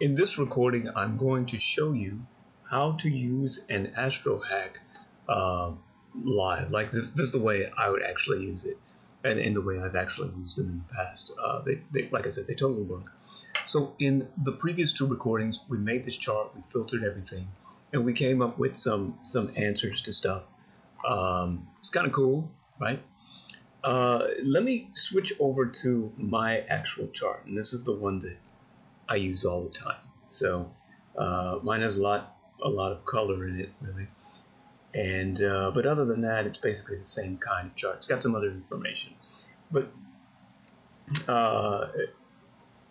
In this recording, I'm going to show you how to use an Astrohack live. Like this is the way I would actually use it, and in the way I've actually used them in the past. Like I said, they totally work. So in the previous two recordings, we made this chart, we filtered everything, and we came up with some answers to stuff. It's kind of cool, right? Let me switch over to my actual chart, and this is the one that I use all the time. So mine has a lot of color in it, really. And but other than that, it's basically the same kind of chart. It's got some other information. But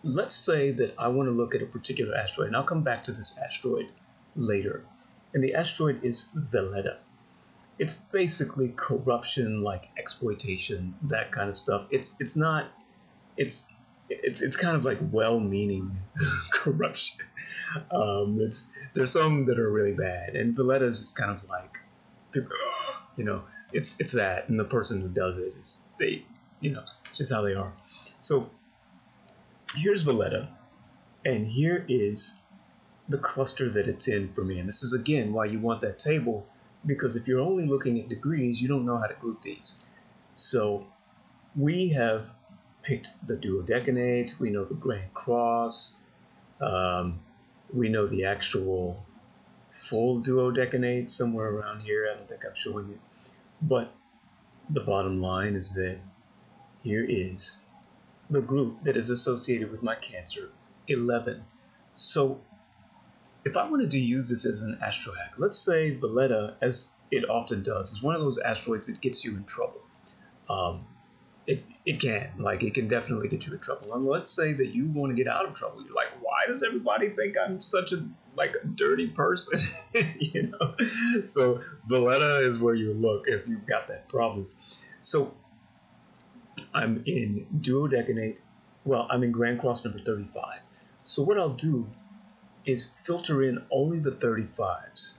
let's say that I want to look at a particular asteroid, and I'll come back to this asteroid later. And the asteroid is Valletta. It's basically corruption, like exploitation, that kind of stuff. It's kind of like well-meaning corruption. There's some that are really bad, and Valletta is just kind of like, it's that, and the person who does it is it's just how they are. So here's Valletta, and here is the cluster that it's in for me. And this is again why you want that table, because if you're only looking at degrees, you don't know how to group these. So we have picked the duodecanates, we know the Grand Cross, we know the actual full duodecanate somewhere around here. I don't think I'm showing it. But the bottom line is that here is the group that is associated with my Cancer, 11. So if I wanted to use this as an astrohack, let's say Valletta, as it often does, is one of those asteroids that gets you in trouble. It can definitely get you in trouble. And let's say that you want to get out of trouble. You're like, why does everybody think I'm such a dirty person? So Valletta is where you look if you've got that problem. So I'm in duodecanate. Well, I'm in Grand Cross number 35. So what I'll do is filter in only the 35s.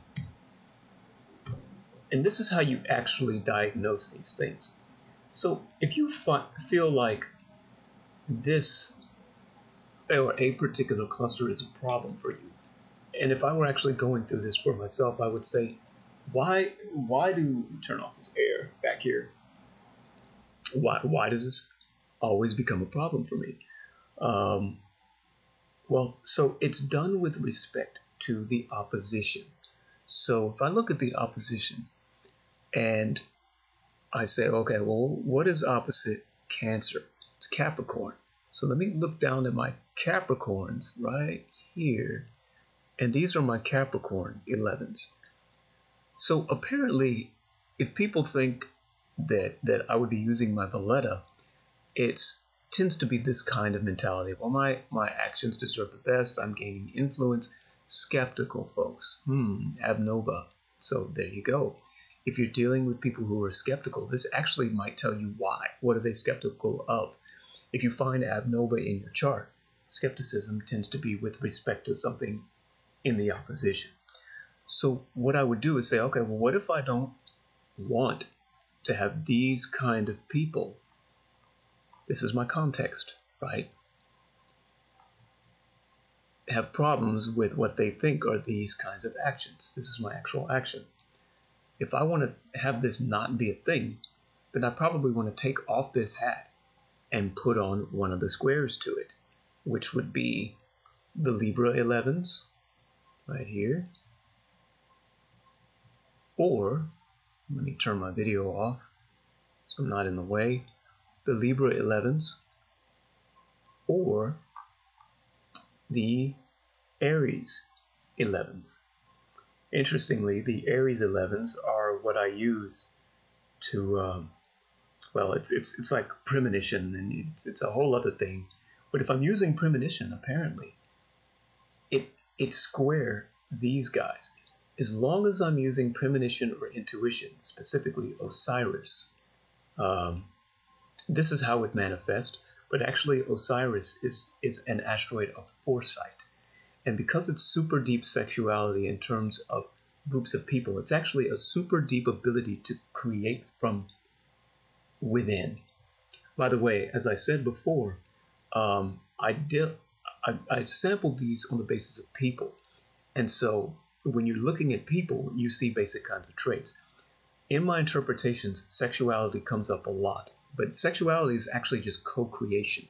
And this is how you actually diagnose these things. So if you feel like this or a particular cluster is a problem for you, and if I were actually going through this for myself, I would say, why do turn off this air back here? Why does this always become a problem for me? Well, so it's done with respect to the opposition. So if I look at the opposition and I say, okay, well, what is opposite Cancer? It's Capricorn. So let me look down at my Capricorns right here. And these are my Capricorn 11s. So apparently, if people think that I would be using my Valletta, it tends to be this kind of mentality. Well, my actions deserve the best. I'm gaining influence. Skeptical folks. Abnova. So there you go. If you're dealing with people who are skeptical, this actually might tell you why. What are they skeptical of? If you find Abnova in your chart, skepticism tends to be with respect to something in the opposition. So what I would do is say, okay, well, what if I don't want to have these kind of people? This is my context, right? Have problems with what they think are these kinds of actions. This is my actual action. If I want to have this not be a thing, then I probably want to take off this hat and put on one of the squares to it, which would be the Libra 11s right here. Or, let me turn my video off so I'm not in the way, the Libra 11s, or the Aries 11s. Interestingly, the Aries 11s are what I use to, well, it's like premonition, and it's a whole other thing. But if I'm using premonition, apparently, it's square these guys. As long as I'm using premonition or intuition, specifically Osiris, this is how it manifests. But actually, Osiris is an asteroid of foresight. And because it's super deep sexuality in terms of groups of people, it's actually a super deep ability to create from within. By the way, as I said before, I sampled these on the basis of people. And so when you're looking at people, you see basic kinds of traits. In my interpretations, sexuality comes up a lot, but sexuality is actually just co-creation.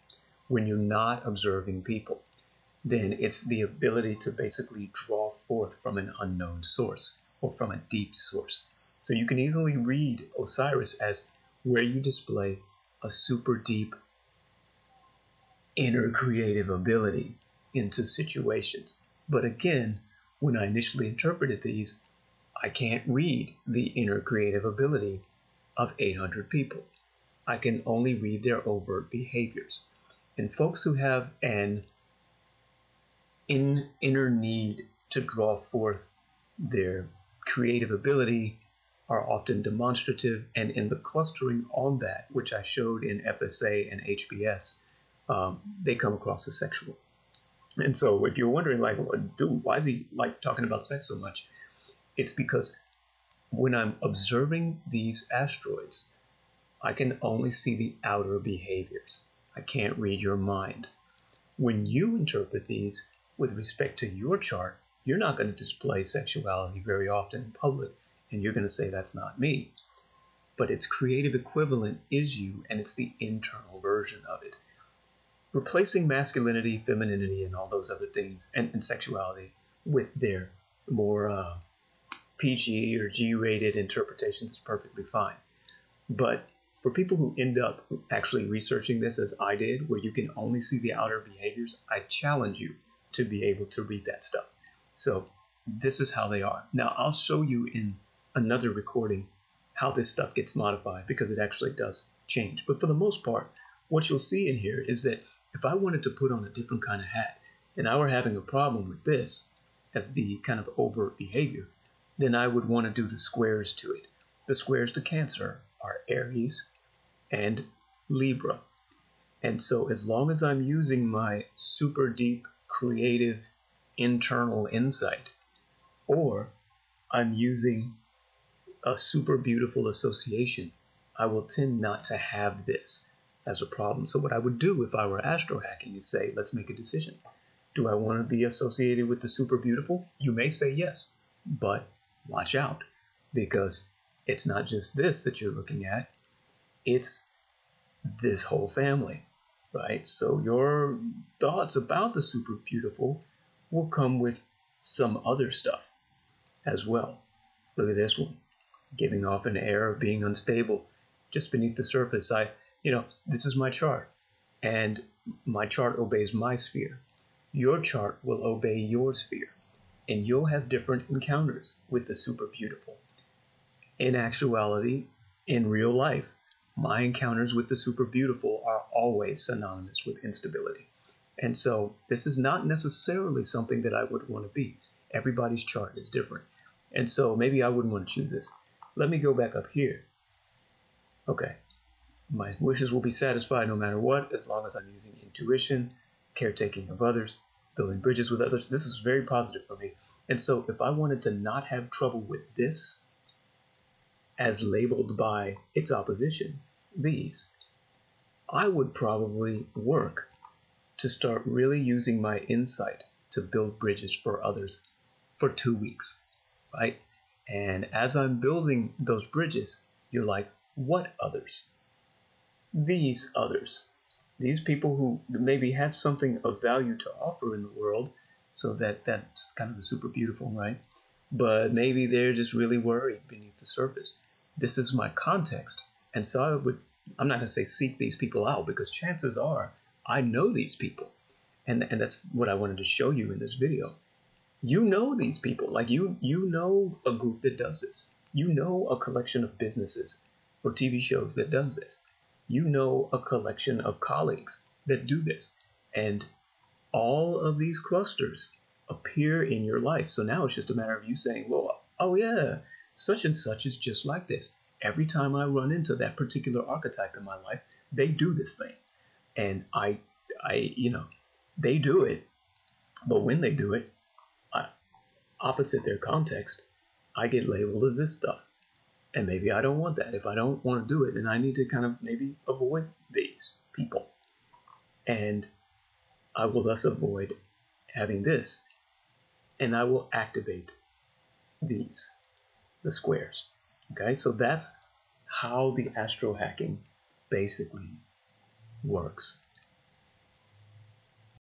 When you're not observing people, then it's the ability to basically draw forth from an unknown source or from a deep source. So you can easily read Osiris as where you display a super deep inner creative ability into situations. But again, when I initially interpreted these, I can't read the inner creative ability of 800 people. I can only read their overt behaviors. And folks who have an inner need to draw forth their creative ability are often demonstrative, and in the clustering on that, which I showed in FSA and HBS, they come across as sexual. And so if you're wondering, like, dude, why is he like talking about sex so much? It's because when I'm observing these asteroids, I can only see the outer behaviors. I can't read your mind. When you interpret these with respect to your chart, you're not going to display sexuality very often in public, and you're going to say that's not me. But its creative equivalent is you, and it's the internal version of it. Replacing masculinity, femininity, and all those other things, and sexuality, with their more PG or G-rated interpretations is perfectly fine. But for people who end up actually researching this as I did, where you can only see the outer behaviors, I challenge you to be able to read that stuff. So this is how they are. Now, I'll show you in another recording how this stuff gets modified, because it actually does change. But for the most part, what you'll see in here is that if I wanted to put on a different kind of hat, and I were having a problem with this as the kind of overt behavior, then I would want to do the squares to it. The squares to Cancer are Aries and Libra. And so as long as I'm using my super deep, creative, internal insight, or I'm using a super beautiful association, I will tend not to have this as a problem. So what I would do if I were astrohacking is say, let's make a decision. Do I want to be associated with the super beautiful? You may say yes, but watch out, because it's not just this that you're looking at, it's this whole family, right? So your thoughts about the super beautiful will come with some other stuff as well. Look at this one, giving off an air of being unstable just beneath the surface. This is my chart, and my chart obeys my sphere. Your chart will obey your sphere, and you'll have different encounters with the super beautiful. In actuality, in real life, my encounters with the super beautiful are always synonymous with instability. And so this is not necessarily something that I would want to be. Everybody's chart is different. And so maybe I wouldn't want to choose this. Let me go back up here. Okay. My wishes will be satisfied no matter what, as long as I'm using intuition, caretaking of others, building bridges with others. This is very positive for me. And so if I wanted to not have trouble with this, as labeled by its opposition, these, I would probably work to start really using my insight to build bridges for others for 2 weeks, right? And as I'm building those bridges, you're like, what others? These others. These people who maybe have something of value to offer in the world, so that's kind of the super beautiful, right? But maybe they're just really worried beneath the surface. This is my context. And so I'm not going to say seek these people out, because chances are I know these people. And that's what I wanted to show you in this video. You know these people. Like you know a group that does this. You know a collection of businesses or TV shows that does this. You know a collection of colleagues that do this. And all of these clusters appear in your life. So now it's just a matter of you saying, well, oh yeah, such and such is just like this. Every time I run into that particular archetype in my life, they do this thing. And they do it. But when they do it, opposite their context, I get labeled as this stuff. And maybe I don't want that. If I don't want to do it, then I need to kind of maybe avoid these people. And I will thus avoid having this, and I will activate these, the squares. Okay, so that's how the astro hacking basically works.